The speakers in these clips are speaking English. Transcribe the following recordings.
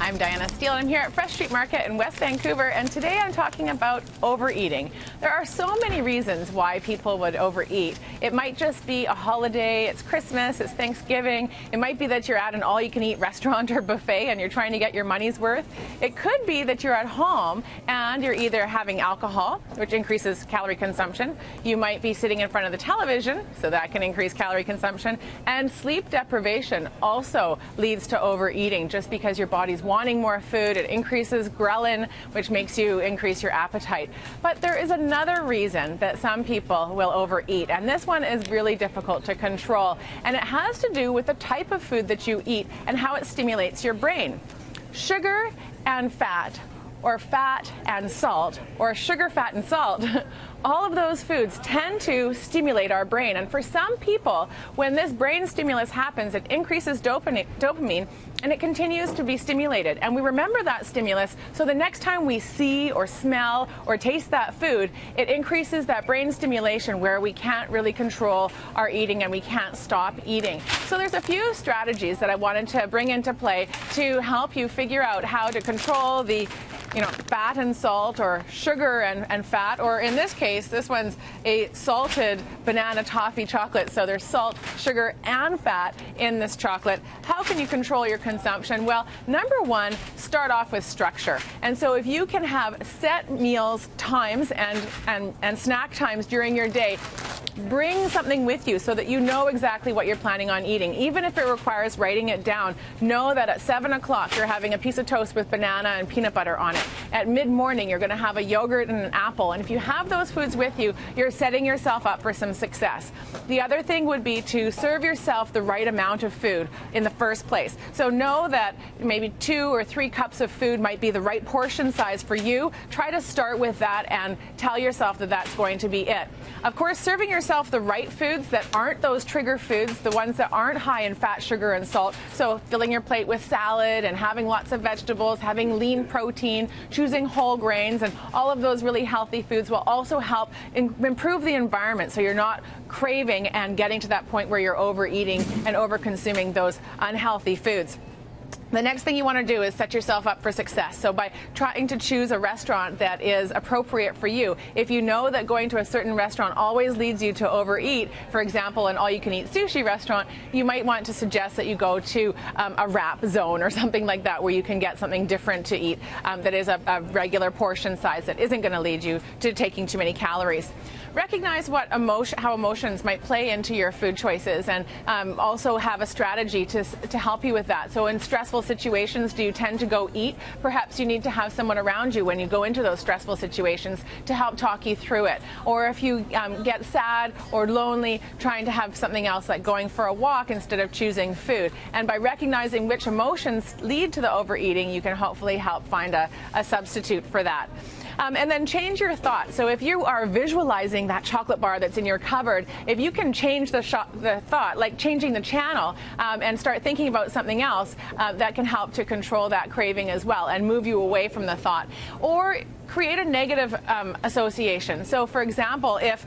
I'm Diana Steele, and I'm here at Fresh Street Market in West Vancouver, and today I'm talking about overeating. There are so many reasons why people would overeat. It might just be a holiday, it's Christmas, it's Thanksgiving. It might be that you're at an all-you-can-eat restaurant or buffet and you're trying to get your money's worth. It could be that you're at home and you're either having alcohol, which increases calorie consumption. You might be sitting in front of the television, so that can increase calorie consumption. And sleep deprivation also leads to overeating, just because your body's wanting more food. It increases ghrelin, which makes you increase your appetite. But there is another reason that some people will overeat, and this one is really difficult to control, and it has to do with the type of food that you eat and how it stimulates your brain. Sugar and fat, or fat and salt, or sugar, fat, and salt, all of those foods tend to stimulate our brain. And for some people, when this brain stimulus happens, it increases dopamine, and it continues to be stimulated. And we remember that stimulus, so the next time we see or smell or taste that food, it increases that brain stimulation where we can't really control our eating and we can't stop eating. So there's a few strategies that I wanted to bring into play to help you figure out how to control the fat and salt, or sugar and fat, or in this case, this one's a salted banana toffee chocolate. So there's salt, sugar, and fat in this chocolate. How can you control your consumption? Well, number one, start off with structure. And so if you can have set meals times and snack times during your day, bring something with you so that you know exactly what you're planning on eating. Even if it requires writing it down, know that at 7 o'clock you're having a piece of toast with banana and peanut butter on it. At mid-morning you're going to have a yogurt and an apple. And if you have those foods with you, you're setting yourself up for some success. The other thing would be to serve yourself the right amount of food in the first place. So know that maybe 2 or 3 cups of food might be the right portion size for you. Try to start with that and tell yourself that that's going to be it. Of course, serving yourself the right foods that aren't those trigger foods, the ones that aren't high in fat, sugar, and salt. So filling your plate with salad and having lots of vegetables, having lean protein, choosing whole grains, and all of those really healthy foods will also help improve the environment, so you're not craving and getting to that point where you're overeating and over-consuming those unhealthy foods. The next thing you want to do is set yourself up for success. So by trying to choose a restaurant that is appropriate for you. If you know that going to a certain restaurant always leads you to overeat, for example, an all-you-can-eat sushi restaurant, you might want to suggest that you go to a wrap zone or something like that, where you can get something different to eat that is a regular portion size that isn't going to lead you to taking too many calories. Recognize how emotions might play into your food choices, and also have a strategy to help you with that. So in stressful situations, do you tend to go eat? Perhaps you need to have someone around you when you go into those stressful situations to help talk you through it. Or if you get sad or lonely, trying to have something else like going for a walk instead of choosing food. And by recognizing which emotions lead to the overeating, you can hopefully help find a substitute for that. And then change your thought. So if you are visualizing that chocolate bar that's in your cupboard, if you can change the thought, like changing the channel, and start thinking about something else, that can help to control that craving as well and move you away from the thought. Or create a negative association. So for example, if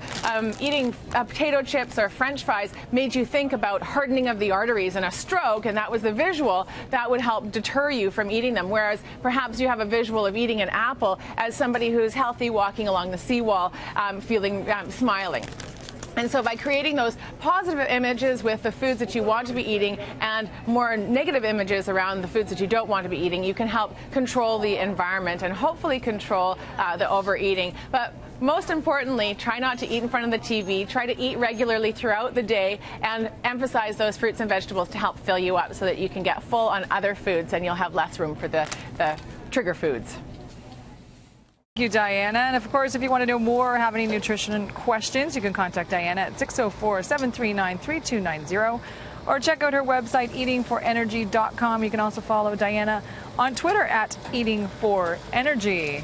eating potato chips or French fries made you think about hardening of the arteries and a stroke, and that was the visual, that would help deter you from eating them. Whereas perhaps you have a visual of eating an apple as somebody who's healthy walking along the seawall, smiling. And so by creating those positive images with the foods that you want to be eating and more negative images around the foods that you don't want to be eating, you can help control the environment and hopefully control the overeating. But most importantly, try not to eat in front of the TV. Try to eat regularly throughout the day and emphasize those fruits and vegetables to help fill you up so that you can get full on other foods and you'll have less room for the trigger foods. Thank you, Diana. And of course, if you want to know more or have any nutrition questions, you can contact Diana at 604-739-3290 or check out her website, eatingforenergy.com. You can also follow Diana on Twitter at eatingforenergy.